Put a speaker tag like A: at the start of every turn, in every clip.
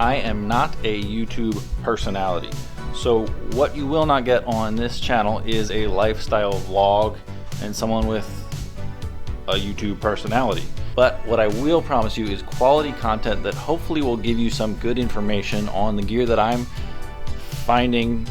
A: I am not a YouTube personality. So what you will not get on this channel is a lifestyle vlog and someone with a YouTube personality. But what I will promise you is quality content that hopefully will give you some good information on the gear that I'm finding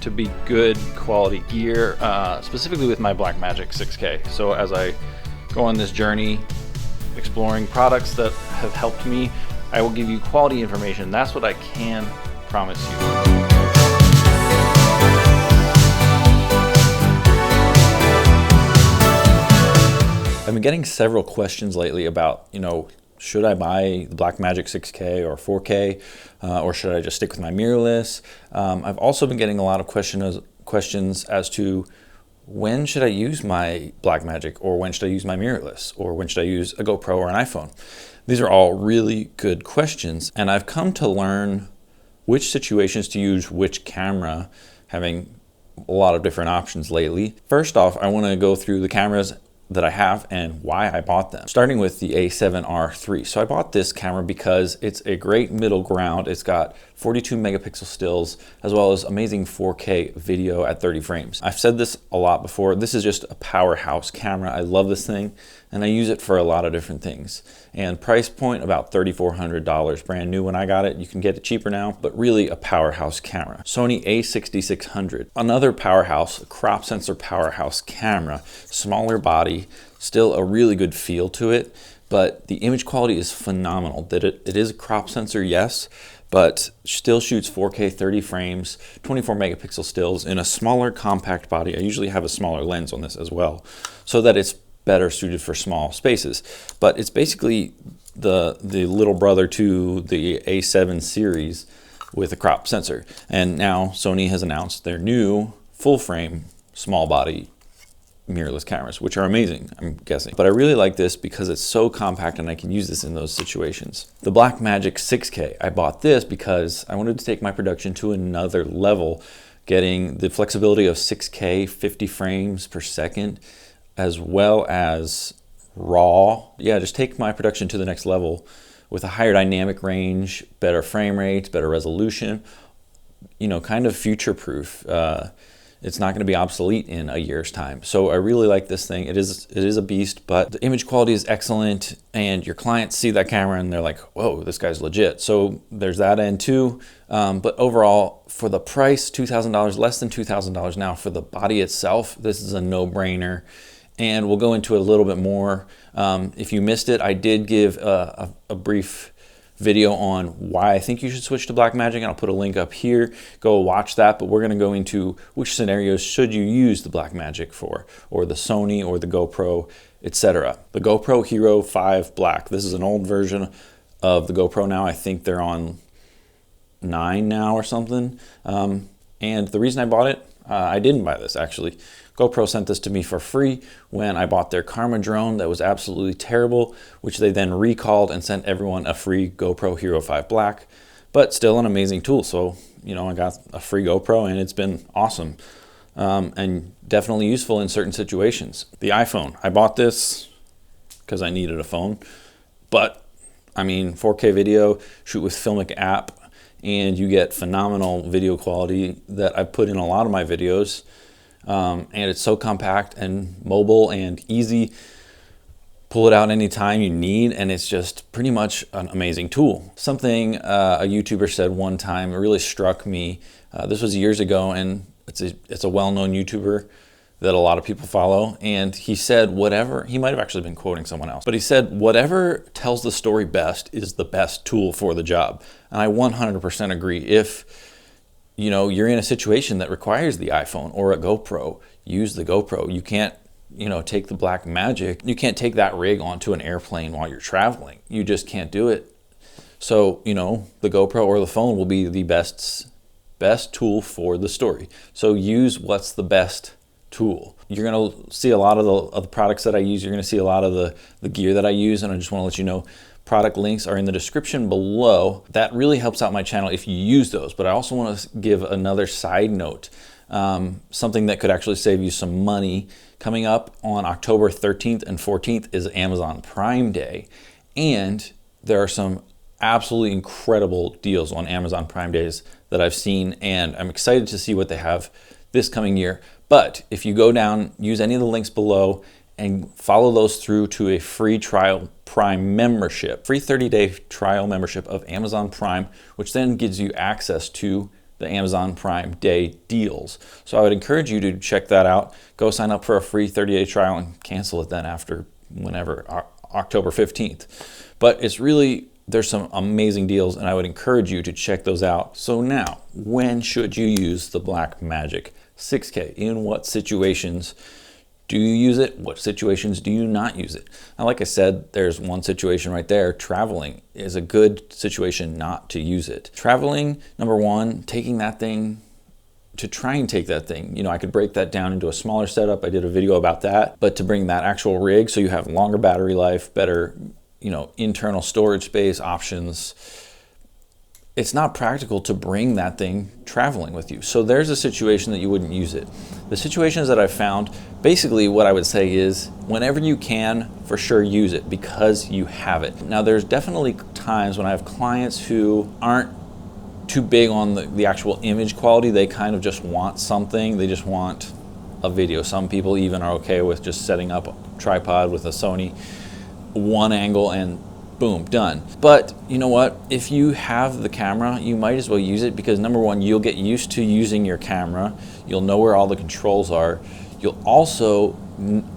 A: to be good quality gear, specifically with my Blackmagic 6K. So as I go on this journey exploring products that have helped me, I will give you quality information. That's what I can promise you. I've been getting several questions lately about, should I buy the Blackmagic 6K or 4K, or should I just stick with my mirrorless? I've also been getting a lot of questions as to when should I use my Blackmagic, or when should I use my mirrorless, or when should I use a GoPro or an iPhone? These are all really good questions, and I've come to learn which situations to use which camera, having a lot of different options lately. First off, I want to go through the cameras that I have and why I bought them. Starting with the A7R III. So I bought this camera because it's a great middle ground. It's got 42 megapixel stills as well as amazing 4K video at 30 frames. I've said this a lot before. This is just a powerhouse camera. I love this thing and I use it for a lot of different things. And price point about $3,400, brand new when I got it. You can get it cheaper now, but really a powerhouse camera. Sony a6600, another powerhouse, crop sensor powerhouse camera, smaller body, still a really good feel to it, but the image quality is phenomenal. That it is a crop sensor, yes, but still shoots 4K 30 frames, 24 megapixel stills in a smaller compact body. I usually have a smaller lens on this as well, so that it's better suited for small spaces. But it's basically the little brother to the A7 series with a crop sensor. And now Sony has announced their new full frame small body mirrorless cameras, which are amazing, I'm guessing. But I really like this because it's so compact and I can use this in those situations. The Blackmagic 6K, I bought this because I wanted to take my production to another level, getting the flexibility of 6K 50 frames per second, as well as raw. Yeah, just take my production to the next level with a higher dynamic range, better frame rates, better resolution, kind of future-proof. It's not going to be obsolete in a year's time. So I really like this thing. It is a beast, but the image quality is excellent and your clients see that camera and they're like, whoa, this guy's legit. So there's that end too. But overall, for the price, $2,000, less than $2,000 now for the body itself, this is a no-brainer. And we'll go into a little bit more. If you missed it, I did give a brief video on why I think you should switch to Blackmagic, and I'll put a link up here. Go watch that, but we're gonna go into which scenarios should you use the Blackmagic for, or the Sony or the GoPro, etc. The GoPro Hero 5 Black. This is an old version of the GoPro now. I think they're on 9 now or something. And the reason I bought it, I didn't buy this actually. GoPro sent this to me for free when I bought their Karma drone that was absolutely terrible, which they then recalled and sent everyone a free GoPro Hero 5 Black, but still an amazing tool. So, I got a free GoPro and it's been awesome and definitely useful in certain situations. The iPhone, I bought this because I needed a phone, but 4K video, shoot with Filmic app, and you get phenomenal video quality that I've put in a lot of my videos. And it's so compact and mobile and easy. Pull it out anytime you need, and it's just pretty much an amazing tool. Something a YouTuber said one time really struck me. This was years ago, and it's a well-known YouTuber that a lot of people follow. And he said, he might have actually been quoting someone else, but he said, whatever tells the story best is the best tool for the job. And I 100% agree. If you're in a situation that requires the iPhone or a GoPro, use the GoPro. You can't, take the Blackmagic. You can't take that rig onto an airplane while you're traveling. You just can't do it. So, the GoPro or the phone will be the best tool for the story. So use what's the best tool. You're going to see a lot of the products that I use. You're going to see a lot of the gear that I use. And I just want to let you know, product links are in the description below. That really helps out my channel if you use those. But I also want to give another side note, something that could actually save you some money. Coming up on October 13th and 14th is Amazon Prime Day. And there are some absolutely incredible deals on Amazon Prime Days that I've seen, and I'm excited to see what they have this coming year. But if you go down, use any of the links below, and follow those through to a free trial Prime membership, free 30-day trial membership of Amazon Prime, which then gives you access to the Amazon Prime Day deals. So I would encourage you to check that out. Go sign up for a free 30-day trial and cancel it then after whenever, October 15th. But it's really, there's some amazing deals, and I would encourage you to check those out. So now, when should you use the Blackmagic 6K? In what situations do you use it? What situations do you not use it? Now, like I said, there's one situation right there. Traveling is a good situation not to use it. Traveling, number one, taking that thing, to try and take that thing, you know, I could break that down into a smaller setup. I did a video about that, but to bring that actual rig so you have longer battery life, better, you know, internal storage space options, it's not practical to bring that thing traveling with you. So there's a situation that you wouldn't use it. The situations that I've found, basically what I would say is whenever you can, for sure use it because you have it. Now there's definitely times when I have clients who aren't too big on the actual image quality. They kind of just want something. They just want a video. Some people even are okay with just setting up a tripod with a Sony one angle and boom, done. But you know what? If you have the camera, you might as well use it because number one, you'll get used to using your camera. You'll know where all the controls are. You'll also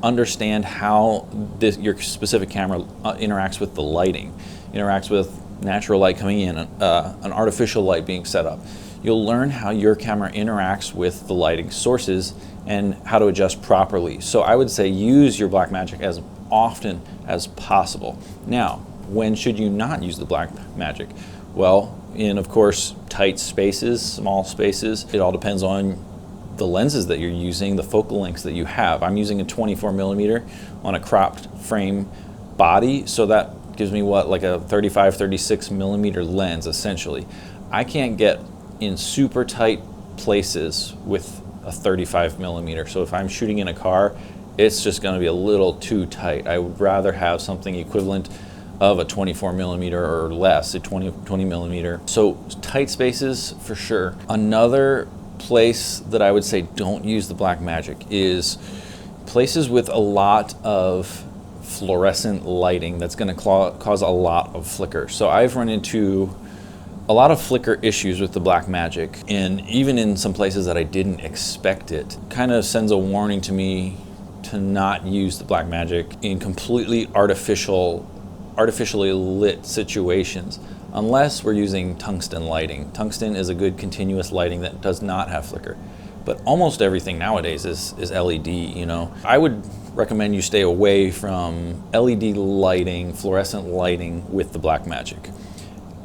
A: understand how your specific camera interacts with the lighting, interacts with natural light coming in, an artificial light being set up. You'll learn how your camera interacts with the lighting sources and how to adjust properly. So I would say use your Blackmagic as often as possible. Now, when should you not use the Blackmagic? Well, in, of course, tight spaces, small spaces. It all depends on the lenses that you're using, the focal lengths that you have. I'm using a 24mm on a cropped frame body, so that gives me what, like a 35, 36mm lens, essentially. I can't get in super tight places with a 35mm. So if I'm shooting in a car, it's just gonna be a little too tight. I would rather have something equivalent of a 24mm or less, a 20mm. So tight spaces for sure. Another place that I would say don't use the Blackmagic is places with a lot of fluorescent lighting that's going to cause a lot of flicker. So I've run into a lot of flicker issues with the Blackmagic, and even in some places that I didn't expect it. Kind of sends a warning to me to not use the Blackmagic in completely artificially lit situations, unless we're using tungsten lighting. Tungsten is a good continuous lighting that does not have flicker. But almost everything nowadays is LED, you know. I would recommend you stay away from LED lighting, fluorescent lighting with the Blackmagic.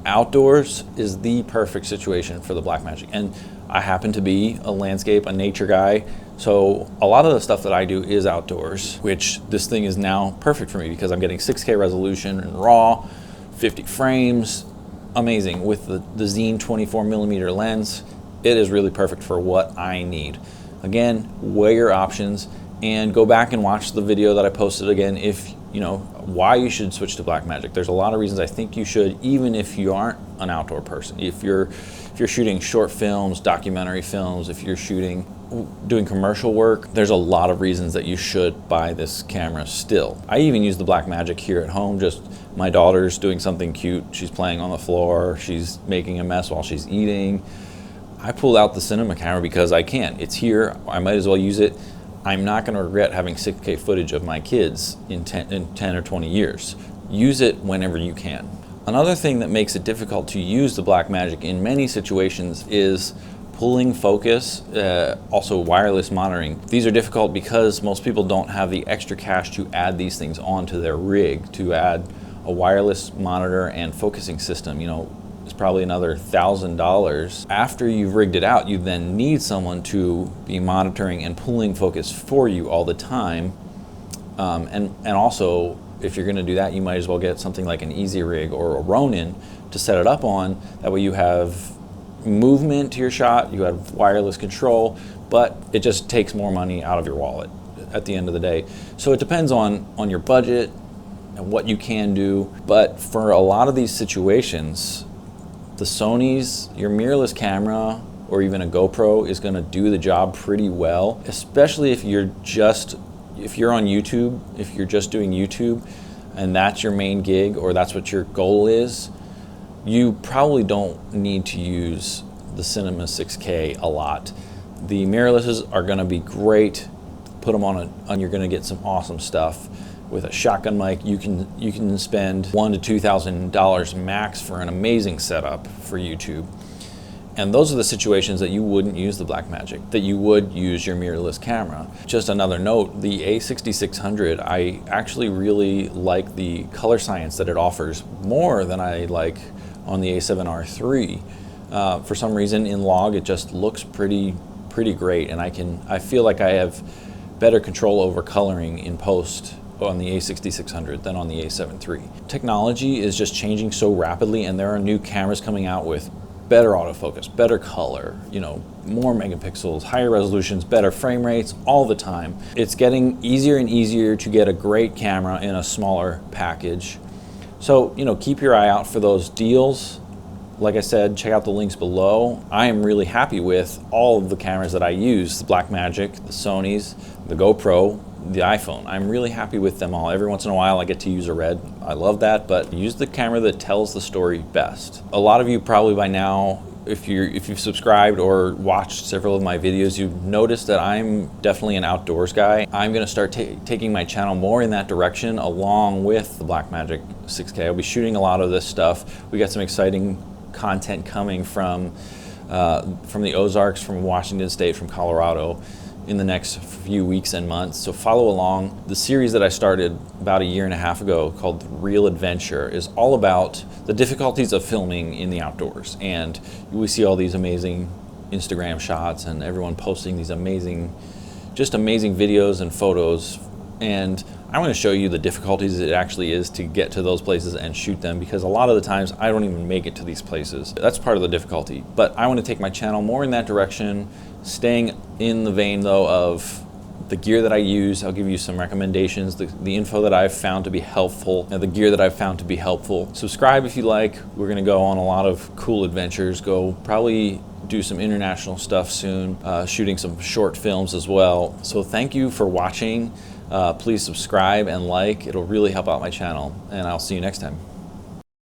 A: Outdoors is the perfect situation for the Blackmagic. And I happen to be a landscape, a nature guy, so a lot of the stuff that I do is outdoors, which this thing is now perfect for me because I'm getting 6K resolution in RAW, 50 frames, amazing. With the Zine 24mm lens, it is really perfect for what I need. Again, weigh your options and go back and watch the video that I posted again if you know why you should switch to Blackmagic. There's a lot of reasons I think you should, even if you aren't an outdoor person. If you're shooting short films, documentary films, if you're doing commercial work, there's a lot of reasons that you should buy this camera still. I even use the Blackmagic here at home. Just my daughter's doing something cute. She's playing on the floor. She's making a mess while she's eating. I pulled out the cinema camera because I can. It's here. I might as well use it. I'm not going to regret having 6K footage of my kids in 10 or 20 years. Use it whenever you can. Another thing that makes it difficult to use the Blackmagic in many situations is pulling focus, also wireless monitoring. These are difficult because most people don't have the extra cash to add these things onto their rig, to add a wireless monitor and focusing system. You know, it's probably another $1,000. After you've rigged it out, you then need someone to be monitoring and pulling focus for you all the time. And also, if you're gonna do that, you might as well get something like an Easy Rig or a Ronin to set it up on. That way you have movement to your shot, you have wireless control, but it just takes more money out of your wallet at the end of the day. So it depends on your budget, and what you can do. But for a lot of these situations, the Sony's, your mirrorless camera, or even a GoPro is going to do the job pretty well, especially if you're on YouTube, if you're just doing YouTube and that's your main gig or that's what your goal is. You probably don't need to use the Cinema 6K a lot. The mirrorlesses are going to be great. Put them on and you're going to get some awesome stuff. With a shotgun mic, you can spend $1,000 to $2,000 max for an amazing setup for YouTube. And those are the situations that you wouldn't use the Blackmagic, that you would use your mirrorless camera. Just another note, the A6600, I actually really like the color science that it offers more than I like on the A7R III. For some reason in log it just looks pretty great, and I feel like I have better control over coloring in post on the A6600 than on the A7 III. Technology is just changing so rapidly, and there are new cameras coming out with better autofocus, better color, more megapixels, higher resolutions, better frame rates all the time. It's getting easier and easier to get a great camera in a smaller package. So, keep your eye out for those deals. Like I said, check out the links below. I am really happy with all of the cameras that I use, the Blackmagic, the Sony's, the GoPro, the iPhone. I'm really happy with them all. Every once in a while I get to use a Red. I love that, but use the camera that tells the story best. A lot of you probably by now, if you've subscribed or watched several of my videos, you've noticed that I'm definitely an outdoors guy. I'm gonna start taking my channel more in that direction along with the Blackmagic 6K. I'll be shooting a lot of this stuff. We got some exciting content coming from the Ozarks, from Washington State, from Colorado in the next few weeks and months. So follow along. The series that I started about a year and a half ago called Real Adventure is all about the difficulties of filming in the outdoors. And we see all these amazing Instagram shots and everyone posting these amazing videos and photos. And I want to show you the difficulties it actually is to get to those places and shoot them, because a lot of the times I don't even make it to these places. That's part of the difficulty. But I want to take my channel more in that direction, staying in the vein though of the gear that I use. I'll give you some recommendations, the info that I've found to be helpful, the gear that I've found to be helpful. Subscribe if you like. We're going to go on a lot of cool adventures, go probably do some international stuff soon, shooting some short films as well. So thank you for watching. Please subscribe and like. It'll really help out my channel, and I'll see you next time.